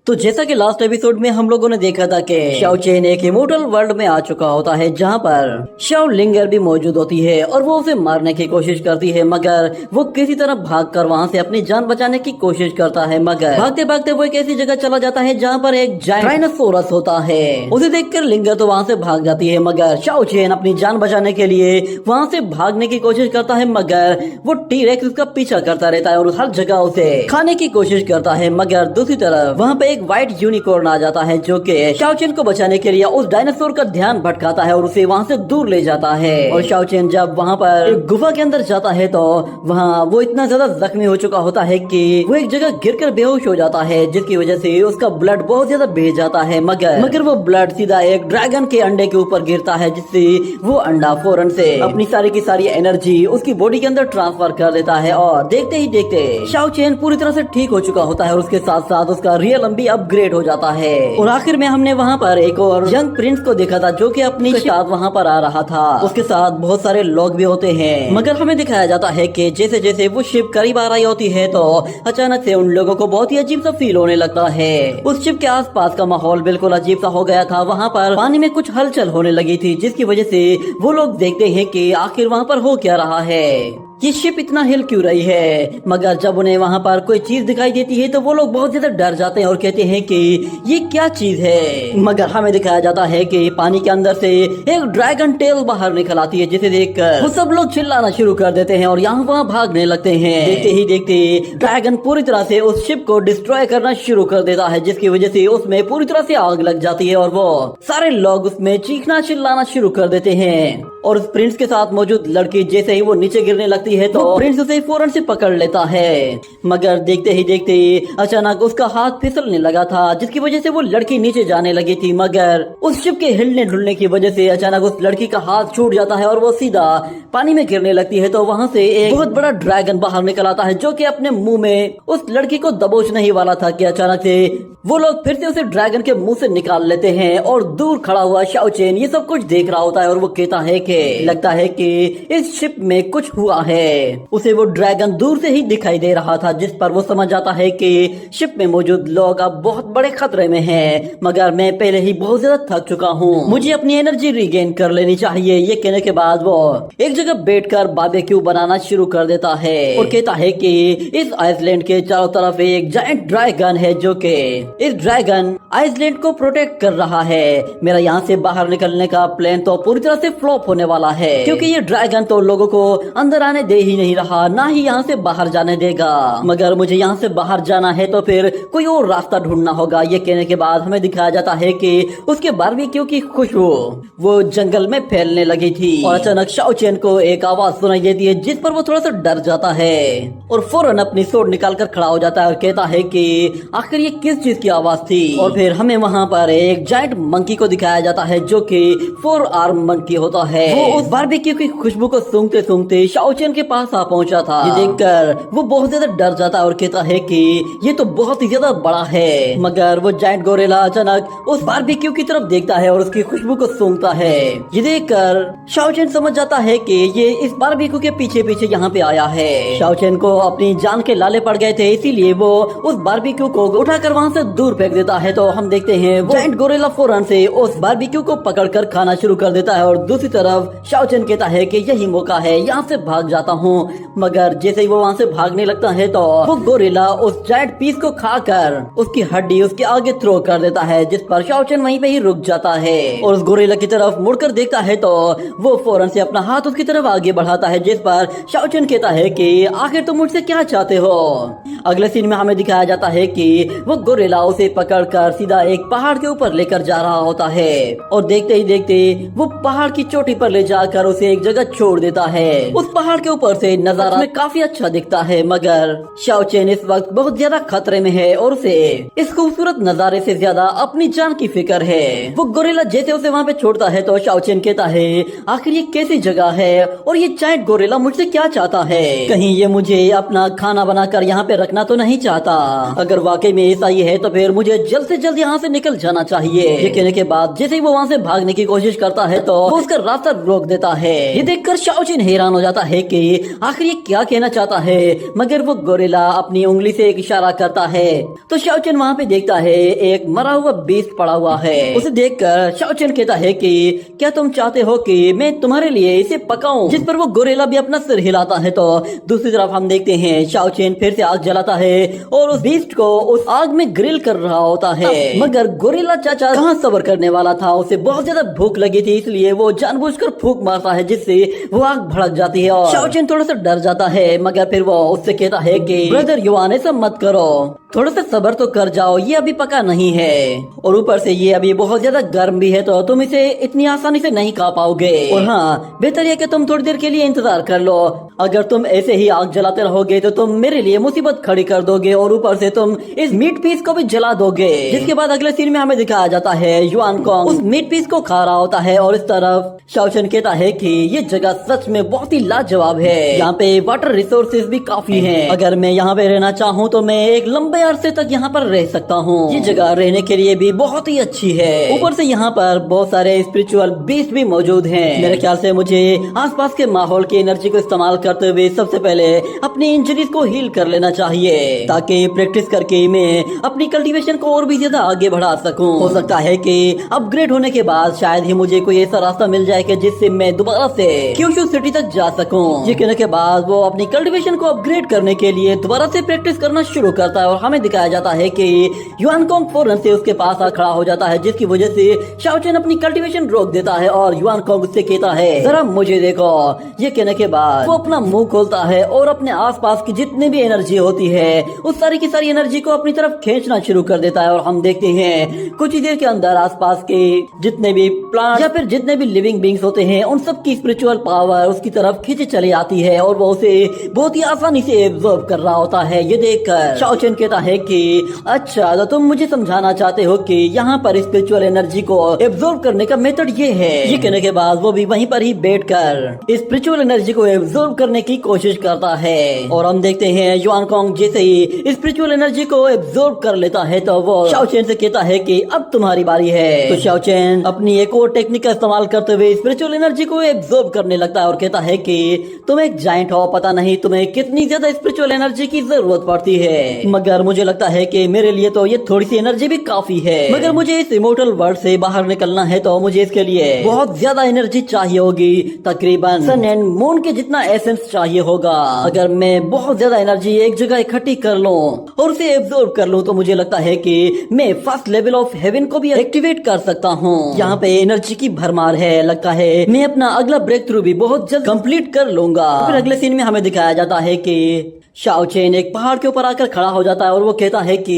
तो जैसा कि लास्ट एपिसोड में हम लोगों ने देखा था कि शाओ चेन एक इमोर्टल वर्ल्ड में आ चुका होता है जहाँ पर शाओ लिंगर भी मौजूद होती है और वो उसे मारने की कोशिश करती है, मगर वो किसी तरह भागकर वहाँ से अपनी जान बचाने की कोशिश करता है। मगर भागते भागते वो एक ऐसी जगह चला जाता है जहाँ पर एक डायनासोरस होता है। उसे देखकर लिंगर तो वहाँ से भाग जाती है, मगर शाओ चेन अपनी जान बचाने के लिए वहाँ से भागने की कोशिश करता है, मगर वो टी-रेक्स उसका पीछा करता रहता है और हर जगह उसे खाने की कोशिश करता है। मगर दूसरी तरफ वहाँ पे एक व्हाइट यूनिकॉर्न आ जाता है जो कि शाओ चेन को बचाने के लिए उस डायनासोर का ध्यान भटकाता है और उसे वहाँ से दूर ले जाता है। और शाओ चेन जब वहाँ पर एक गुफा के अंदर जाता है तो वहाँ वो इतना ज्यादा जख्मी हो चुका होता है कि वो एक जगह गिरकर बेहोश हो जाता है, जिसकी वजह से उसका ब्लड बहुत ज्यादा बह जाता है। मगर वो ब्लड सीधा एक ड्रैगन के अंडे के ऊपर गिरता है, जिससे वो अंडा फौरन से अपनी सारी की सारी एनर्जी उसकी बॉडी के अंदर ट्रांसफर कर देता है। और देखते ही देखते शाओ चेन पूरी तरह से ठीक हो चुका होता है और उसके साथ साथ उसका रियल भी अपग्रेड हो जाता है। और आखिर में हमने वहाँ पर एक और यंग प्रिंस को देखा था जो कि अपनी साथ वहाँ पर आ रहा था। उसके साथ बहुत सारे लोग भी होते हैं, मगर हमें दिखाया जाता है कि जैसे जैसे वो शिप करीब आ रही होती है तो अचानक से उन लोगों को बहुत ही अजीब सा फील होने लगता है। उस शिप के आसपास का माहौल बिल्कुल अजीब सा हो गया था। वहाँ पर पानी में कुछ हलचल होने लगी थी, जिसकी वजह से वो लोग देखते हैं कि आखिर वहाँ पर हो क्या रहा है, ये शिप इतना हिल क्यों रही है। मगर जब उन्हें वहाँ पर कोई चीज दिखाई देती है तो वो लोग बहुत ज्यादा डर जाते हैं और कहते हैं कि ये क्या चीज है। मगर हमें दिखाया जाता है कि पानी के अंदर से एक ड्रैगन टेल बाहर निकल आती है, जिसे देखकर वो सब लोग चिल्लाना शुरू कर देते हैं और यहाँ वहाँ भागने लगते हैं। देखते ही देखते ड्रैगन पूरी तरह से उस शिप को डिस्ट्रॉय करना शुरू कर देता है, जिसकी वजह से उसमें पूरी तरह से आग लग जाती है और वो सारे लोग उसमें चीखना चिल्लाना शुरू कर देते हैं। और उस प्रिंस के साथ मौजूद लड़की जैसे ही वो नीचे गिरने लगती है तो प्रिंस उसे फौरन से पकड़ लेता है। मगर देखते ही देखते अचानक उसका हाथ फिसलने लगा था, जिसकी वजह से वो लड़की नीचे जाने लगी थी। मगर उस शिप के हिलने डुलने की वजह से अचानक उस लड़की का हाथ छूट जाता है और वो सीधा पानी में गिरने लगती है। तो वहाँ से एक बहुत बड़ा ड्रैगन बाहर निकल आता है जो कि अपने मुंह में उस लड़की को दबोचने ही वाला था कि अचानक से वो लोग फिर से उसे ड्रैगन के मुंह से निकाल लेते हैं। और दूर खड़ा हुआ शाओ चेन ये सब कुछ देख रहा होता है और वो कहता है कि लगता है कि इस शिप में कुछ हुआ है। उसे वो ड्रैगन दूर से ही दिखाई दे रहा था, जिस पर वो समझ जाता है कि शिप में मौजूद लोग अब बहुत बड़े खतरे में हैं। मगर मैं पहले ही बहुत ज्यादा थक चुका हूँ, मुझे अपनी एनर्जी रिगेन कर लेनी चाहिए। ये कहने के बाद वो एक जगह बैठकर बारबेक्यू बनाना शुरू कर देता है और कहता है कि इस आइसलैंड के चारों तरफ एक जायंट ड्रैगन है जो कि इस ड्रैगन आइसलैंड को प्रोटेक्ट कर रहा है। मेरा यहाँ से बाहर निकलने का प्लान तो पूरी तरह से फ्लॉप होने वाला है, क्योंकि ये ड्रैगन तो लोगों को अंदर आने दे ही नहीं रहा, ना ही यहाँ से बाहर जाने देगा। मगर मुझे यहाँ से बाहर जाना है तो फिर कोई और रास्ता ढूंढना होगा। ये कहने के बाद हमें दिखाया जाता है कि उसके बारबेक्यू की खुशबू वो जंगल में फैलने लगी थी और अचानक शाओ चेन को एक आवाज सुनाई देती है, जिस पर वो थोड़ा सा डर जाता है और फौरन अपनी सोड निकाल कर खड़ा हो जाता है और कहता है कि आखिर ये किस चीज की आवाज थी। और फिर हमें वहाँ पर एक जायंट मंकी को दिखाया जाता है जो कि 4 आर्म मंकी होता है। वो उस बारबेक्यू की खुशबू को सूंघते सूंघते शाओ चेन के पास आ पहुंचा था। ये देखकर वो बहुत ज्यादा डर जाता है और कहता है कि ये तो बहुत ही ज्यादा बड़ा है। मगर वो जायंट गोरिल्ला अचानक उस बारबेक्यू की तरफ देखता है और उसकी खुशबू को सूंघता है। ये देखकर शाओ चेन समझ जाता है कि ये इस बारबेक्यू के पीछे पीछे यहाँ पे आया है। शाओ चेन को अपनी जान के लाले पड़ गए थे, इसीलिए वो उस बारबेक्यू को उठाकर वहाँ से दूर फेंक देता है। तो हम देखते हैं वो जायंट गोरिल्ला फौरन से उस बारबेक्यू को पकड़कर खाना शुरू कर देता है और दूसरी तरफ शाओ चेन कहता है कि यही मौका है, यहाँ से भाग जाता हूँ। मगर जैसे ही वो वहाँ से भागने लगता है तो वो गोरिल्ला उस जायंट पीस को खाकर उसकी हड्डी उसके आगे थ्रो कर देता है, जिस पर शाओ चेन वहीं पे ही रुक जाता है और उस गोरिल्ला की तरफ मुड़कर देखता है तो वो फौरन से अपना हाथ उसकी तरफ आगे बढ़ाता है, जिस पर शाओ चेन कहता है कि आखिर तुम मुझसे क्या चाहते हो। अगले सीन में हमें दिखाया जाता है कि वो गोरिल्ला उसे पकड़कर सीधा एक पहाड़ के ऊपर लेकर जा रहा होता है और देखते ही देखते वो पहाड़ की चोटी पर ले जाकर उसे एक जगह छोड़ देता है। उस पहाड़ के ऊपर से नजारा में काफी अच्छा दिखता है, मगर शाओ चेन इस वक्त बहुत ज्यादा खतरे में है और उसे इस खूबसूरत नजारे से ज्यादा अपनी जान की फिक्र है। वो गोरिल्ला जैसे उसे वहाँ पे छोड़ता है तो शाओ चेन कहता है आखिर ये कैसी जगह है और ये जायंट गोरिल्ला मुझसे क्या चाहता है। कहीं ये मुझे अपना खाना बनाकर यहाँ पे रखना तो नहीं चाहता। अगर वाकई में ऐसा ही है तो फिर मुझे जल्द से जल्द यहाँ से निकल जाना चाहिए। ये कहने के बाद जैसे ही वो वहाँ से भागने की कोशिश करता है तो वो उसका रास्ता रोक देता है। ये देखकर शाओचिन हैरान हो जाता है कि आखिर ये क्या कहना चाहता है, मगर वो गोरिल्ला अपनी उंगली से एक इशारा करता है तो शाओचिन वहाँ पे देखता है एक मरा हुआ बीस्ट पड़ा हुआ है। उसे देखकर शाओचिन कहता है कि क्या तुम चाहते हो कि मैं तुम्हारे लिए इसे पकाऊं, जिस पर वो गोरिल्ला भी अपना सिर हिलाता है। तो दूसरी तरफ हम देखते हैं शाओचिन फिर से आग जलाता है और उस बीस्ट को उस आग में ग्रिल कर रहा होता है, मगर गोरिल्ला चाचा कहाँ सब्र करने वाला था, उसे बहुत ज्यादा भूख लगी थी, इसलिए वो जानबूझकर फूंक मारता है जिससे वो आग भड़क जाती है और शाओचिन थोड़ा सा डर जाता है। मगर फिर वो उससे कहता है कि ब्रदर युवान ऐसा मत करो, थोड़ा सा सब्र तो कर जाओ, ये अभी पका नहीं है और ऊपर से ये अभी बहुत ज्यादा गर्म भी है तो तुम इसे इतनी आसानी से नहीं खा पाओगे। और हाँ, बेहतर है कि तुम थोड़ी देर के लिए इंतजार कर लो, अगर तुम ऐसे ही आग जलाते रहोगे तो तुम मेरे लिए मुसीबत खड़ी कर दोगे और ऊपर से तुम इस मीट पीस को भी जला दोगे। जिसके बाद अगले सीन में हमें दिखाया जाता है युआन कॉन्ग उस मीट पीस को खा रहा होता है और इस तरफ शाओचिन कहता है कि ये जगह सच में बहुत ही लाजवाब है, यहाँ पे वाटर रिसोर्सेज भी काफी हैं। अगर मैं यहाँ पे रहना चाहूँ तो मैं एक लंबे अरसे तक यहाँ पर रह सकता हूँ, ये जगह रहने के लिए भी बहुत ही अच्छी है। ऊपर से यहाँ पर बहुत सारे स्पिरिचुअल बीस्ट भी मौजूद हैं। मेरे ख्याल से मुझे आसपास के माहौल की एनर्जी को इस्तेमाल करते हुए सबसे पहले अपनी इंजरीज को हील कर लेना चाहिए ताकि प्रैक्टिस करके मैं अपनी कल्टीवेशन को और भी ज्यादा आगे बढ़ा सकूं। हो सकता है कि अपग्रेड होने के बाद शायद ही मुझे कोई ऐसा रास्ता मिल जाए कि जिससे मैं दोबारा से क्यूशू सिटी तक जा सकूं। ये कहने के बाद वो अपनी कल्टीवेशन को अपग्रेड करने के लिए दोबारा से प्रैक्टिस करना शुरू करता है और हमें दिखाया जाता है कि युआन कॉन्ग फौरन से उसके पास आ खड़ा हो जाता है, जिसकी वजह से शाओचिन अपनी कल्टीवेशन रोक देता है और युआन कॉन्ग उससे कहता है जरा मुझे देखो। ये कहने के बाद वो अपना मुंह खोलता है और अपने आसपास की जितनी भी एनर्जी होती है उस सारी की सारी एनर्जी को अपनी तरफ खींचना शुरू कर देता है और हम देखते हैं कुछ ही देर के अंदर आसपास के जितने भी प्लांट या फिर जितने भी लिविंग बींग्स होते हैं उन सब की स्पिरिचुअल पावर उसकी तरफ खींचे चली आती है और वो उसे बहुत ही आसानी से एब्जॉर्ब कर रहा होता है। ये देखकर शाओचिन कहता है कि अच्छा, तो तुम मुझे समझाना चाहते हो कि यहाँ पर स्पिरिचुअल एनर्जी को एब्जॉर्ब करने का मेथड ये है। ये कहने के बाद वो भी वहीं पर ही बैठकर स्पिरिचुअल एनर्जी को एब्जॉर्ब करने की कोशिश करता है और हम देखते हैं युआन कॉन्ग जैसे ही स्पिरिचुअल एनर्जी को एब्जॉर्ब कर लेता है तो वो शाओचिन से कहता है कि अब तुम्हारी बारी है। तो शाओचिन अपनी एक और टेक्निक का इस्तेमाल करते हुए स्पिरिचुअल एनर्जी को एब्जॉर्ब करने लगता है और कहता है कि तुम एक जायंट हो, पता नहीं तुम्हें कितनी ज्यादा स्पिरिचुअल एनर्जी की जरूरत पड़ती है, मगर मुझे लगता है कि मेरे लिए तो ये थोड़ी सी एनर्जी भी काफी है। मगर मुझे इस इमोर्टल वर्ल्ड से बाहर निकलना है तो मुझे इसके लिए बहुत ज्यादा एनर्जी चाहिए होगी, तकरीबन सन एंड मून के जितना एसेंस चाहिए होगा। अगर मैं बहुत ज्यादा एनर्जी एक जगह इकट्ठी कर लूं और उसे एब्जॉर्ब कर लूं तो मुझे लगता है कि मैं फर्स्ट लेवल ऑफ हेवन को भी एक्टिवेट कर सकता हूं। यहाँ पे एनर्जी की भरमार है, लगता है मैं अपना अगला ब्रेक थ्रू भी बहुत जल्द कंप्लीट कर लूंगा। फिर अगले सीन में हमें दिखाया जाता है कि शाओचिन एक पहाड़ के ऊपर आकर खड़ा हो जाता है और वो कहता है कि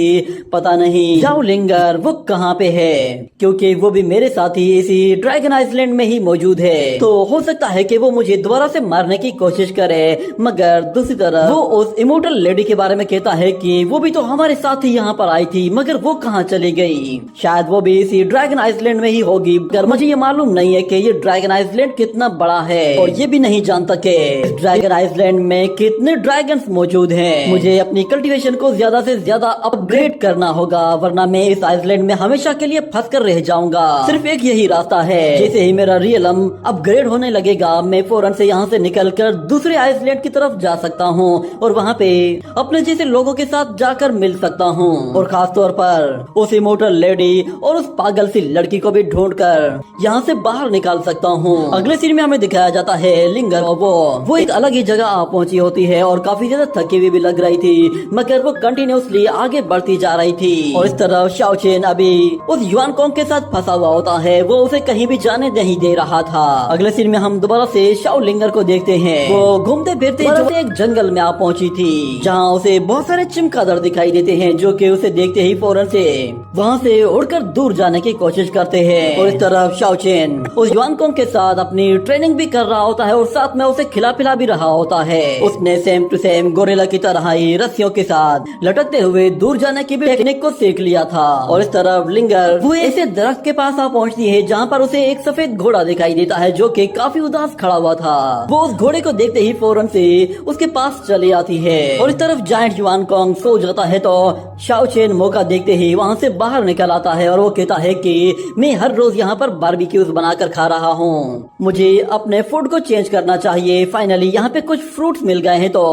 पता नहीं जाओ लिंगर वो कहाँ पे है, क्योंकि वो भी मेरे साथ ही इसी ड्रैगन आइसलैंड में ही मौजूद है, तो हो सकता है कि वो मुझे दोबारा से मारने की कोशिश करे। मगर दूसरी तरफ वो उस इमोर्टल लेडी के बारे में कहता है कि वो भी तो हमारे साथ ही यहाँ पर आई थी, मगर वो कहाँ चली गई, शायद वो भी इसी ड्रैगन आइसलैंड में ही होगी। मगर मुझे ये मालूम नहीं है कि ये ड्रैगन आइसलैंड कितना बड़ा है और ये भी नहीं जानता कि ड्रैगन आइसलैंड में कितने ड्रैगन मौजूद हैं। मुझे अपनी कल्टीवेशन को ज्यादा से ज्यादा अपग्रेड करना होगा, वरना मैं इस आइसलैंड में हमेशा के लिए फंस कर रह जाऊंगा। सिर्फ एक यही रास्ता है, जैसे ही मेरा रियलम अपग्रेड होने लगेगा मैं फौरन से यहाँ से निकलकर दूसरे आइसलैंड की तरफ जा सकता हूँ और वहाँ पे अपने जैसे लोगों के साथ जाकर मिल सकता हूँ और खास तौर पर उस इमोर्टल लेडी और उस पागल सी लड़की को भी ढूंढकर यहाँ से बाहर निकाल सकता हूँ। अगले सीन में हमें दिखाया जाता है लिंगर, वो एक अलग ही जगह पहुँची होती है और काफी ज्यादा थकी हुई भी लग रही थी, मगर वो कंटिन्यूसली आगे बढ़ती जा रही थी। और इस तरफ शाओचिन अभी उस युआन कॉन्ग के साथ फंसा हुआ होता है, वो उसे कहीं भी जाने नहीं दे रहा था। अगले सीन में हम दोबारा से शाओ लिंगर को देखते हैं, वो घूमते फिरते एक जंगल में आ पहुंची थी, जहां उसे बहुत सारे चिमगादड़ दिखाई देते हैं जो कि उसे देखते ही फौरन से वहां से उड़कर दूर जाने की कोशिश करते हैं। और इस तरफ शाओचिन उस युआन कॉन्ग के साथ अपनी ट्रेनिंग भी कर रहा होता है और साथ में उसे खिला पिला भी रहा होता है। उसने सेम टू सेम गोरेला की तरह ही रस्सियों के साथ लटकते हुए दूर जाने की भी टेक्निक को सीख लिया था। और इस तरफ लिंगर वो ऐसे दरख्त के पास आ पहुंचती है जहाँ पर उसे एक सफेद घोड़ा दिखाई देता है जो कि काफी उदास खड़ा हुआ था। वो उस घोड़े को देखते ही फौरन से उसके पास चली आती है। और इस तरफ जायंट युआन कॉन्ग सो जाता है तो शाओ चेन मौका देखते ही वहाँ से बाहर निकल आता है और वो कहता है कि मैं हर रोज यहाँ पर बारबेक्यूज बनाकर खा रहा हूँ, मुझे अपने फूड को चेंज करना चाहिए। फाइनली यहाँ पे कुछ फ्रूट्स मिल गए हैं तो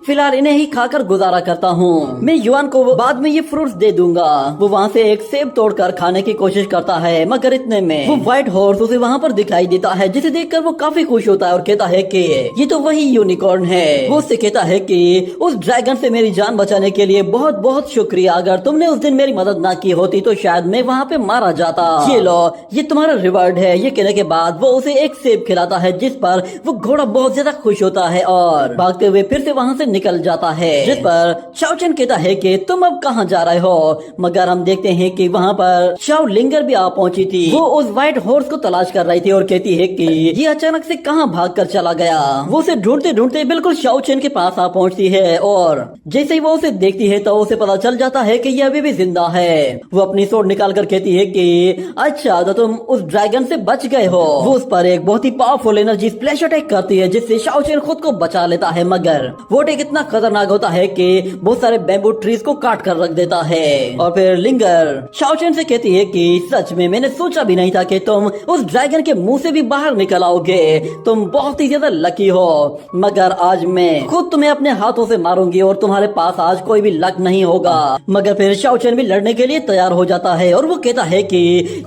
फिलहाल इन्हें ही खाकर गुजारा करता हूँ। मैं युआन को बाद में ये फ्रूट्स दे दूंगा। वो वहाँ से एक सेब तोड़कर खाने की कोशिश करता है मगर इतने में वो व्हाइट हॉर्स उसे वहाँ पर दिखाई देता है जिसे देखकर वो काफी खुश होता है और कहता है कि ये तो वही यूनिकॉर्न है। वो उससे कहता है कि उस ड्रैगन से मेरी जान बचाने के लिए बहुत बहुत शुक्रिया। अगर तुमने उस दिन मेरी मदद ना की होती तो शायद मैं वहाँ पे मारा जाता। ये लो, ये तुम्हारा रिवार्ड है। ये कहने के बाद वो उसे एक सेब खिलाता है जिस पर वो घोड़ा बहुत ज्यादा खुश होता है और भागते हुए फिर से वहाँ से निकल जाता है। जिस पर शाओ चेन कहता है कि तुम अब कहाँ जा रहे हो, मगर हम देखते हैं कि वहाँ पर शाओ लिंगर भी आ पहुंची थी। वो उस व्हाइट हॉर्स को तलाश कर रही थी और कहती है कि ये अचानक से कहाँ भाग कर चला गया। वो उसे ढूंढते ढूंढते बिल्कुल शाओ चेन के पास आ पहुंचती है और जैसे ही वो उसे देखती है तो उसे पता चल जाता है कि ये अभी भी जिंदा है। वो अपनी सोड निकाल कर कहती है कि अच्छा तो तुम उस ड्रैगन से बच गए हो। वो उस पर एक बहुत ही पावरफुल एनर्जी स्प्लैश अटैक करती है जिससे शाओ चेन खुद को बचा लेता है, मगर वो अटैक इतना खतरनाक होता है कि बहुत सारे बैम्बू ट्रीज को काट कर रख देता है। और फिर लिंगर शाओ चेन से कहती है कि सच में मैंने सोचा भी नहीं था कि तुम उस ड्रैगन के मुंह से भी बाहर निकल आओगे। तुम बहुत ही ज्यादा लकी हो, मगर आज मैं खुद तुम्हें अपने हाथों से मारूंगी और तुम्हारे पास आज कोई भी लक नहीं होगा। मगर फिर शाओ चेन भी लड़ने के लिए तैयार हो जाता है और वो कहता है कि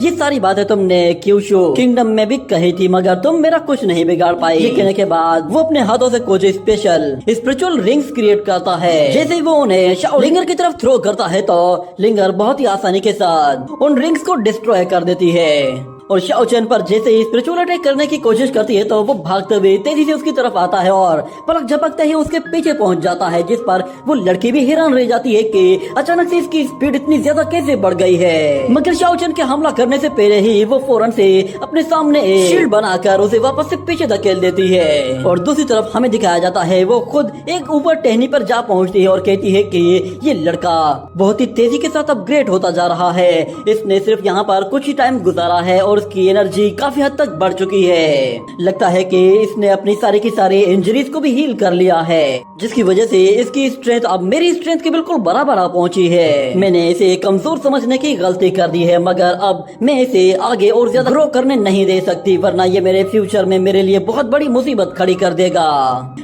ये सारी बातें तुमने क्यूशू किंगडम में भी कही थी मगर तुम मेरा कुछ नहीं बिगाड़ पाई। ये कहने के बाद वो अपने हाथों से कुछ स्पेशल स्पिरिचुअल रिंग्स क्रिएट करता है। जैसे ही वो उन्हें शाओ लिंगर की तरफ थ्रो करता है तो लिंगर बहुत ही आसानी के साथ उन रिंग्स को डिस्ट्रॉय कर देती है। और शाओ चेन पर जैसे ही स्पिरिचुअल अटैक करने की कोशिश करती है तो वो भागते हुए तेजी से उसकी तरफ आता है और पलक झपकते ही उसके पीछे पहुंच जाता है, जिस पर वो लड़की भी हैरान रह जाती है कि अचानक से इसकी स्पीड इतनी ज्यादा कैसे बढ़ गई है। मगर शाओ चेन के हमला करने से पहले ही वो फौरन से अपने सामने एक शील्ड बनाकर उसे वापस से पीछे धकेल देती है। और दूसरी तरफ हमें दिखाया जाता है वो खुद एक ऊपर टहनी पर जा पहुँचती है और कहती है कि ये लड़का बहुत ही तेजी के साथ अपग्रेड होता जा रहा है। इसने सिर्फ यहाँ पर कुछ ही टाइम गुजारा है और उसकी एनर्जी काफी हद तक बढ़ चुकी है। लगता है कि इसने अपनी सारी की सारी इंजरीज को भी हील कर लिया है, जिसकी वजह से इसकी स्ट्रेंथ अब मेरी स्ट्रेंथ के बिल्कुल बराबर आ पहुंची है। मैंने इसे कमजोर समझने की गलती कर दी है, मगर अब मैं इसे आगे और ज्यादा ग्रो करने नहीं दे सकती, वरना ये मेरे फ्यूचर में मेरे लिए बहुत बड़ी मुसीबत खड़ी कर देगा।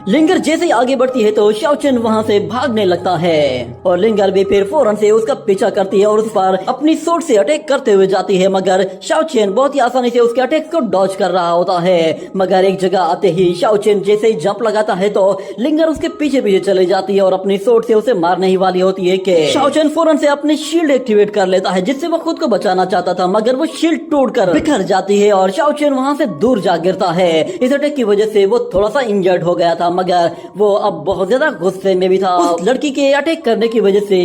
लिंगर जैसे ही आगे बढ़ती है तो शाओ चेन वहाँ से भागने लगता है और लिंगर भी फिर फौरन से उसका पीछा करती है और उस पर अपनी सोर्ड से अटैक करते हुए जाती है। मगर शाओ चेन बहुत ही आसानी से उसके अटैक को डॉज कर रहा होता है। मगर एक जगह आते ही शाओ चेन जैसे ही जंप लगाता है तो लिंगर उसके पीछे पीछे चले जाती है और अपनी सोर्ड से उसे मारने ही वाली होती है कि शाओ चेन फौरन से अपनी शील्ड एक्टिवेट कर लेता है, जिससे वो खुद को बचाना चाहता था, मगर वो शील्ड तोड़कर बिखर जाती है और शाओ चेन वहाँ से दूर जा गिरता है। इस अटैक की वजह से वो थोड़ा सा इंजर्ड हो गया था, मगर वो अब बहुत ज्यादा गुस्से में भी था। उस लड़की के अटैक करने की वजह से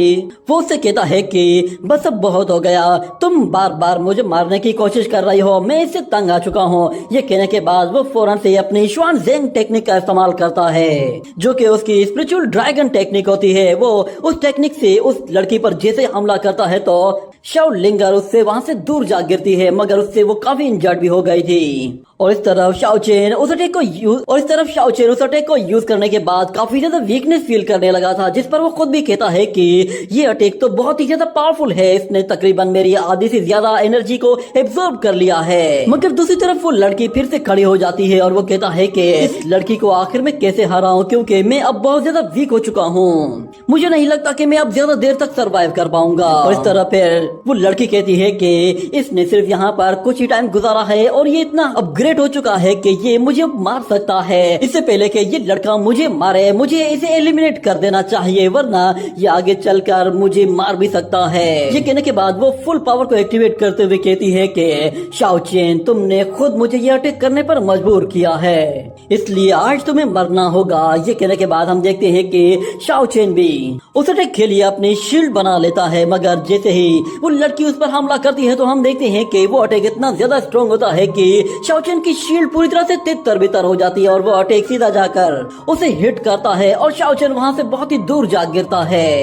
वो उससे कहता है कि बस अब बहुत हो गया, तुम बार बार मुझे मारने की कोशिश कर रही हो, मैं इससे तंग आ चुका हूँ। ये कहने के बाद वो फौरन से अपनी श्वान ज़ेंग टेक्निक का इस्तेमाल करता है, जो कि उसकी स्पिरिचुअल ड्रैगन टेक्निक होती है। वो उस टेक्निक से उस लड़की पर जैसे हमला करता है तो शाओ लिंगर उससे वहाँ से दूर जा गिरती है, मगर उससे वो काफी इंजर्ड भी हो गई थी। और इस तरफ शाओ चेन उस अटैक को यूज करने के बाद काफी ज्यादा वीकनेस फील करने लगा था, जिस पर वो खुद भी कहता है कि ये अटैक तो बहुत ही ज्यादा पावरफुल है, इसने तकरीबन मेरी आधी से ज्यादा एनर्जी को एब्जॉर्ब कर लिया है। मगर दूसरी तरफ वो लड़की फिर से खड़ी हो जाती है और वो कहता है कि इस लड़की को आखिर में कैसे हराऊं, क्योंकि मैं अब बहुत ज्यादा वीक हो चुका हूँ, मुझे नहीं लगता कि मैं अब ज्यादा देर तक सरवाइव कर पाऊंगा। और इस तरह फिर वो लड़की कहती है कि इसने सिर्फ यहाँ पर कुछ ही टाइम गुजारा है और ये इतना अपग्रेड हो चुका है कि ये मुझे मार सकता है। इससे पहले कि ये लड़का मुझे मारे, मुझे इसे एलिमिनेट कर देना चाहिए, वरना ये आगे चलकर मुझे मार भी सकता है। ये कहने के बाद वो फुल पावर को एक्टिवेट करते हुए कहती है कि शाओ चेन, तुमने खुद मुझे ये अटैक करने पर मजबूर किया है, इसलिए आज तुम्हें मरना होगा। ये कहने के बाद हम देखते हैं कि शाओ चेन भी उस अटैक के लिए अपनी शील्ड बना लेता है, मगर जैसे ही वो लड़की उस पर हमला करती है तो हम देखते हैं कि वो अटैक इतना ज्यादा स्ट्रॉन्ग होता है कि शाओ चेन की शील्ड पूरी तरह से तितर बितर हो जाती है और वो अटैक सीधा जाकर उसे हिट करता है और शाओ चेन वहाँ से बहुत ही दूर जा गिरता है।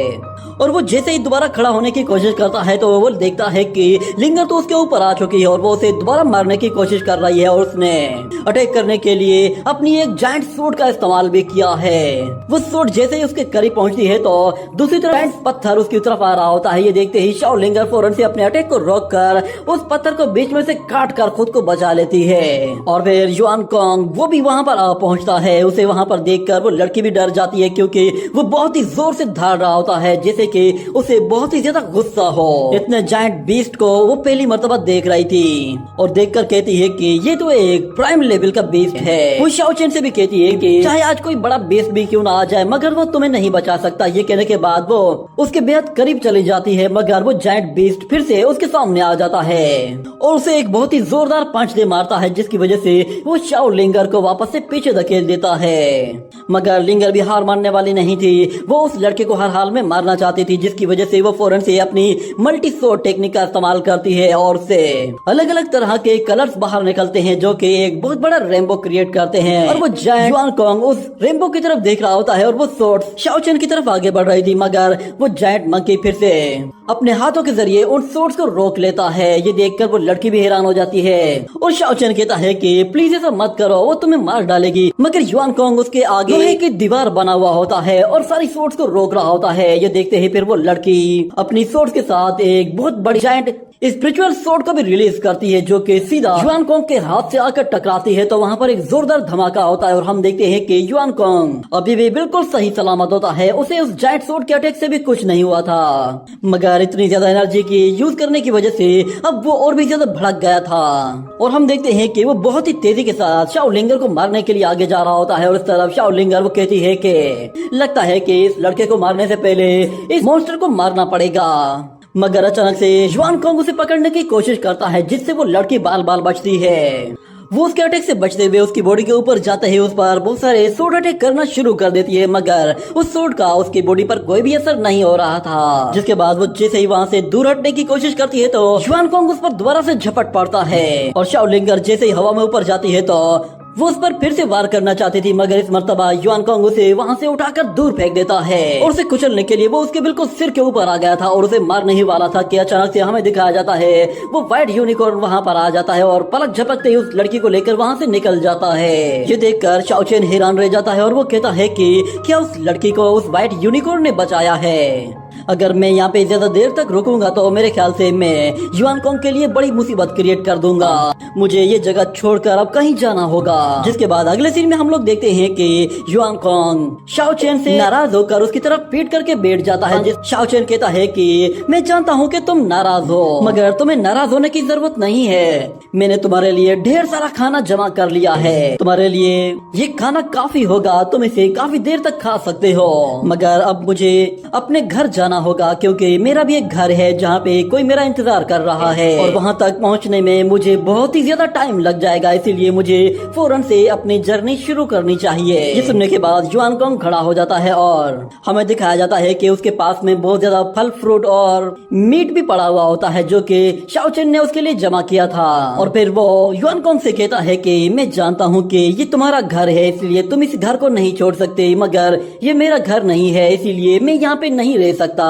और वो जैसे ही दोबारा खड़ा होने की कोशिश करता है तो वो देखता है कि लिंगर तो उसके ऊपर आ चुकी है और वो उसे दोबारा मारने की कोशिश कर रही है और उसने अटैक करने के लिए अपनी एक जायंट सूट का इस्तेमाल भी किया है। वो सूट जैसे ही उसके करीब पहुंचती है तो दूसरी तरफ जायंट पत्थर उसकी तरफ आ रहा होता है। ये देखते ही शाओ लिंगर फौरन से अपने अटैक को रोककर उस पत्थर को बीच में से काट कर खुद को बचा लेती है। और फिर युआन कोंग वो भी वहाँ पर आ पहुँचता है। उसे वहाँ पर देखकर वो लड़की भी डर जाती है क्योंकि वो बहुत ही जोर से धाड़ रहा होता है जैसे कि उसे बहुत ही ज्यादा गुस्सा हो। इतने जायंट बीस्ट को वो पहली मर्तबा देख रही थी और देखकर कहती है कि ये तो एक प्राइम लेवल का बीस्ट है। वो शाओ चेन से भी कहती है कि चाहे आज कोई बड़ा बीस्ट भी क्यों ना आ जाए मगर वो तुम्हें नहीं बचा सकता। ये कहने के बाद वो उसके बेहद करीब चली जाती है मगर वो जायंट बीस्ट फिर से उसके सामने आ जाता है और उसे एक बहुत ही जोरदार पंच दे मारता है जिसकी वजह से वो शाओ लिंगर को वापस से पीछे धकेल देता है। मगर लिंगर भी हार मानने वाली नहीं थी। वो उस लड़के को हर हाल में मारना चाहती थी जिसकी वजह से वो फौरन से अपनी मल्टी शॉट टेक्निक का इस्तेमाल करती है और से अलग अलग तरह के कलर्स बाहर निकलते हैं जो कि एक बहुत बड़ा रेनबो क्रिएट करते हैं। और वो जायंट युआन कोंग उस रेनबो की तरफ देख रहा होता है और वो शॉट शाओ चेन की तरफ आगे बढ़ रही थी मगर वो जायंट मंकी फिर से अपने हाथों के जरिए उन शॉट्स को रोक लेता है। ये देखकर वो लड़की भी हैरान हो जाती है और शाओ चेन कहता है कि प्लीज ऐसा मत करो वो तुम्हें मार डालेगी। मगर युआन कोंग उसके आगे लोहे की दीवार बना हुआ होता है और सारी शॉट्स को रोक रहा होता है। ये देखते ही फिर वो लड़की अपनी शॉट्स के साथ एक बहुत बड़ी जायंट स्पिरिचुअल शॉट को भी रिलीज करती है जो कि सीधा युआन कोंग के हाथ से आकर टकराती है तो वहाँ पर एक जोरदार धमाका होता है और हम देखते हैं कि युआन कोंग अभी भी बिल्कुल सही सलामत होता है। उसे उस जायंट शॉट के अटैक से भी कुछ नहीं हुआ था मगर इतनी ज्यादा एनर्जी की यूज करने की वजह से अब वो और भी ज्यादा भड़क गया था। और हम देखते हैं कि वो बहुत ही तेजी के साथ शाओ लिंगर को मारने के लिए आगे जा रहा होता है और इस तरफ शाओ लिंगर वो कहती है कि लगता है कि इस लड़के को मारने से पहले इस मॉन्स्टर को मारना पड़ेगा। मगर अचानक से युआन कोंग उसे पकड़ने की कोशिश करता है जिससे वो लड़की बाल बाल बचती है। वो उसके अटैक से बचते हुए उसकी बॉडी के ऊपर जाते ही उस पर बहुत सारे शॉट अटैक करना शुरू कर देती है मगर उस शॉट का उसकी बॉडी पर कोई भी असर नहीं हो रहा था। जिसके बाद वो जैसे ही वहाँ से दूर हटने की कोशिश करती है तो युआन कोंग उस पर दोबारा से झपट पड़ता है और शाओ लिंगर जैसे ही हवा में ऊपर जाती है तो वो उस पर फिर से वार करना चाहती थी मगर इस मर्तबा युआन कोंग उसे वहाँ से उठाकर दूर फेंक देता है और उसे कुचलने के लिए वो उसके बिल्कुल सिर के ऊपर आ गया था और उसे मारने ही वाला था कि अचानक से हमें दिखाया जाता है वो व्हाइट यूनिकॉर्न वहाँ पर आ जाता है और पलक झपकते ही उस लड़की को लेकर वहाँ से निकल जाता है। ये देखकर शाओ चेन हैरान रह जाता है और वो कहता है कि क्या उस लड़की को उस व्हाइट यूनिकॉर्न ने बचाया है। अगर मैं यहाँ पे ज्यादा देर तक रुकूंगा तो मेरे ख्याल से मैं युआन कोंग के लिए बड़ी मुसीबत क्रिएट कर दूंगा। मुझे ये जगह छोड़कर अब कहीं जाना होगा। जिसके बाद अगले सीन में हम लोग देखते हैं कि युआन कोंग शाओ चेन से नाराज होकर उसकी तरफ पीट करके बैठ जाता है। शाओ चेन कहता है कि मैं जानता हूँ कि तुम नाराज हो मगर तुम्हें नाराज होने की जरूरत नहीं है। मैंने तुम्हारे लिए ढेर सारा खाना जमा कर लिया है। तुम्हारे लिए ये खाना काफी होगा, तुम इसे काफी देर तक खा सकते हो। मगर अब मुझे अपने घर जाना होगा क्योंकि मेरा भी एक घर है जहाँ पे कोई मेरा इंतजार कर रहा है और वहाँ तक पहुँचने में मुझे बहुत ही ज्यादा टाइम लग जाएगा, इसीलिए मुझे फौरन से अपनी जर्नी शुरू करनी चाहिए। ये सुनने के बाद युआन कोंग खड़ा हो जाता है और हमें दिखाया जाता है कि उसके पास में बहुत ज्यादा फल फ्रूट और मीट भी पड़ा हुआ होता है जो कि शाओ चेन ने उसके लिए जमा किया था। और फिर वो युआन कोंग से कहता है कि मैं जानता हूँ कि ये तुम्हारा घर है इसलिए तुम इस घर को नहीं छोड़ सकते, मगर ये मेरा घर नहीं है इसीलिए मैं यहाँ पे नहीं रह सकता।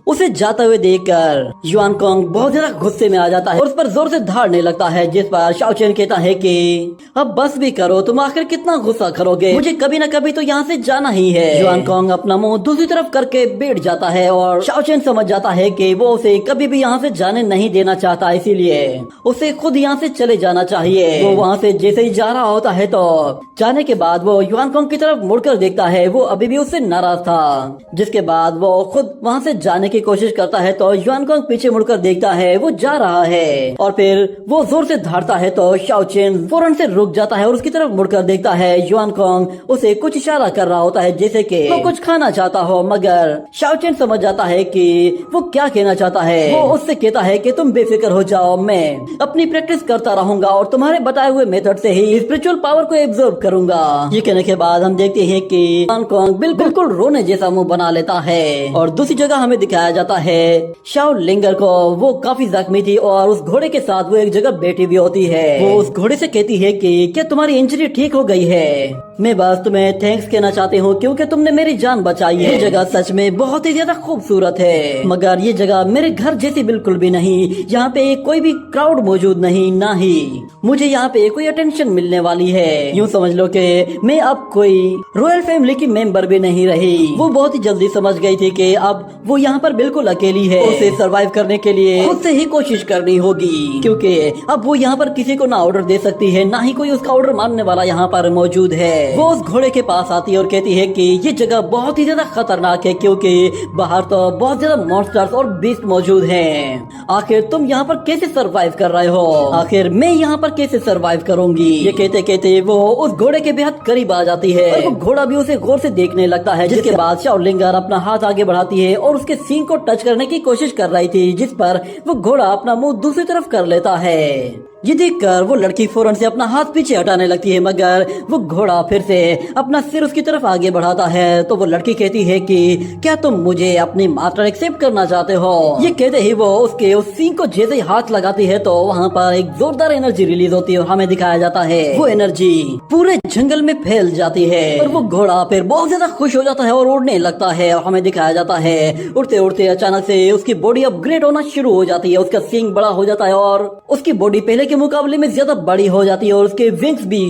उसे जाते हुए देखकर युआन कोंग बहुत ज्यादा गुस्से में आ जाता है और उस पर जोर से धाड़ने लगता है जिस पर शाओ चेन कहता है कि अब बस भी करो, तुम आखिर कितना गुस्सा करोगे, मुझे कभी न कभी तो यहाँ से जाना ही है। युआन कोंग अपना मुंह दूसरी तरफ करके बैठ जाता है और शाओ चेन समझ जाता है कि वो उसे कभी भी यहाँ से जाने नहीं देना चाहता, इसीलिए उसे खुद यहाँ से चले जाना चाहिए। वो वहाँ से जैसे ही जा रहा होता है तो जाने के बाद वो युआन कोंग की तरफ मुड़कर देखता है, वो अभी भी उससे नाराज था। जिसके बाद वो खुद वहाँ से जाने की कोशिश करता है तो युआन कोंग पीछे मुड़कर देखता है, वो जा रहा है और फिर वो जोर से धाड़ता है तो शाओ चेन फौरन से रुक जाता है और उसकी तरफ मुड़कर देखता है। युआन कोंग उसे कुछ इशारा कर रहा होता है जैसे कि वो कुछ खाना चाहता हो, मगर शाओ चेन समझ जाता है कि वो क्या कहना चाहता है। वो उससे कहता है कि तुम बेफिक्र हो जाओ, मैं अपनी प्रैक्टिस करता रहूंगा और तुम्हारे बताए हुए मेथड से ही स्पिरिचुअल पावर को एब्जॉर्ब करूंगा। ये कहने के बाद हम देखते हैं कि युआन कोंग बिल्कुल रोने जैसा मुंह बना लेता है और दूसरी जगह हमें दिखाया दिखाया जाता है शाओ लिंगर को वो काफी जख्मी थी और उस घोड़े के साथ वो एक जगह बैठी हुई होती है। वो उस घोड़े से कहती है कि क्या तुम्हारी इंजरी ठीक हो गई है? मैं बस तुम्हें थैंक्स कहना चाहती हूँ क्योंकि तुमने मेरी जान बचाई है। ये जगह सच में बहुत ही ज्यादा खूबसूरत है, मगर ये जगह मेरे घर जैसी बिल्कुल भी नहीं। यहाँ पे कोई भी क्राउड मौजूद नहीं, ना ही मुझे यहाँ पे कोई अटेंशन मिलने वाली है। यूँ समझ लो कि मैं अब कोई रॉयल फैमिली की मेंबर भी नहीं रही। वो बहुत ही जल्दी समझ गई थी कि अब वो यहाँ पर बिल्कुल अकेली है। उसे सरवाइव करने के लिए खुद से ही कोशिश करनी होगी, क्योंकि अब वो यहाँ पर किसी को ना ऑर्डर दे सकती है, ना ही कोई उसका ऑर्डर मानने वाला यहाँ पर मौजूद है। वो उस घोड़े के पास आती है और कहती है कि ये जगह बहुत ही ज्यादा खतरनाक है, क्योंकि बाहर तो बहुत ज्यादा मॉन्स्टर्स और बीस्ट मौजूद हैं। आखिर तुम यहाँ पर कैसे सरवाइव कर रहे हो? आखिर मैं यहाँ पर कैसे सरवाइव करूंगी? ये कहते कहते वो उस घोड़े के बेहद करीब आ जाती है और वो घोड़ा भी उसे गौर से देखने लगता है। जिसके बाद शाओ लिंगर अपना हाथ आगे बढ़ाती है और उसके सींग को टच करने की कोशिश कर रही थी, जिस पर वो घोड़ा अपना मुंह दूसरी तरफ कर लेता है। ये देखकर वो लड़की फौरन से अपना हाथ पीछे हटाने लगती है, मगर वो घोड़ा फिर से अपना सिर उसकी तरफ आगे बढ़ाता है। तो वो लड़की कहती है कि क्या तुम मुझे अपनी मास्टर एक्सेप्ट करना चाहते हो? ये कहते ही वो उसके उस सींग को जैसे ही हाथ लगाती है तो वहाँ पर एक जोरदार एनर्जी रिलीज होती है और हमें दिखाया जाता है वो एनर्जी पूरे जंगल में फैल जाती है और वो घोड़ा फिर बहुत ज्यादा खुश हो जाता है और उड़ने लगता है। और हमें दिखाया जाता है उड़ते उड़ते अचानक से उसकी बॉडी अपग्रेड होना शुरू हो जाती है। उसका सींग बड़ा हो जाता है और उसकी बॉडी पहले के मुकाबले में ज्यादा बड़ी हो जाती है और उसके विंग्स भी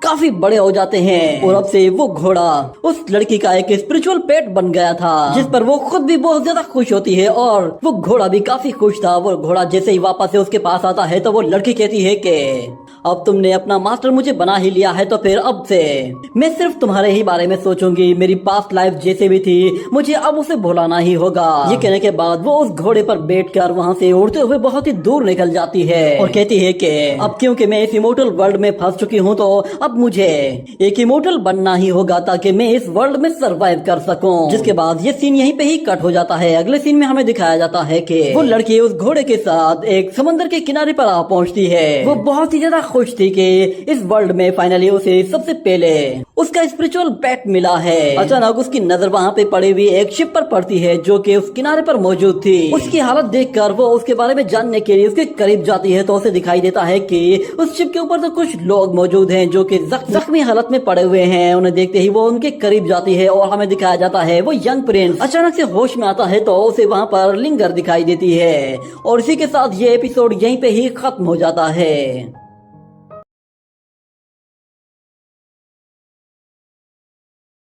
काफी बड़े हो जाते हैं। और अब से वो घोड़ा उस लड़की का एक स्पिरिचुअल पेट बन गया था, जिस पर वो खुद भी बहुत ज्यादा खुश होती है और वो घोड़ा भी काफी खुश था। वो घोड़ा जैसे ही वापस से उसके पास आता है तो वो लड़की कहती है कि अब तुमने अपना मास्टर मुझे बना ही लिया है, तो फिर अब से मैं सिर्फ तुम्हारे ही बारे में सोचूंगी। मेरी पास्ट लाइफ जैसे भी थी मुझे अब उसे भुलाना ही होगा। ये कहने के बाद वो उस घोड़े पर बैठकर वहाँ से उड़ते हुए बहुत ही दूर निकल जाती है और कहती है कि अब क्योंकि मैं इस इमोर्टल वर्ल्ड में फंस चुकी हूँ तो अब मुझे एक इमोर्टल बनना ही होगा ताकि मैं इस वर्ल्ड में सरवाइव कर सकूं। जिसके बाद ये सीन यहीं पे ही कट हो जाता है। अगले सीन में हमें दिखाया जाता है कि वो लड़की उस घोड़े के साथ एक समंदर के किनारे पर आ पहुंचती है। वो बहुत ही ज्यादा खुश थी कि इस वर्ल्ड में फाइनली उसे सबसे पहले उसका स्पिरिचुअल पेट मिला है। अचानक उसकी नजर वहाँ पे पड़ी हुई एक शिप पर पड़ती है जो कि उस किनारे पर मौजूद थी। उसकी हालत देखकर वो उसके बारे में जानने के लिए उसके करीब जाती है तो उसे दिखाई देता है कि उस शिप के ऊपर तो कुछ लोग मौजूद हैं जो कि जख्मी हालत में पड़े हुए हैं। उन्हें देखते ही वो उनके करीब जाती है और हमें दिखाया जाता है वो यंग प्रिंस अचानक से होश में आता है तो उसे वहाँ पर लिंगर दिखाई देती है। और इसी के साथ ये एपिसोड यहीं पे ही खत्म हो जाता है।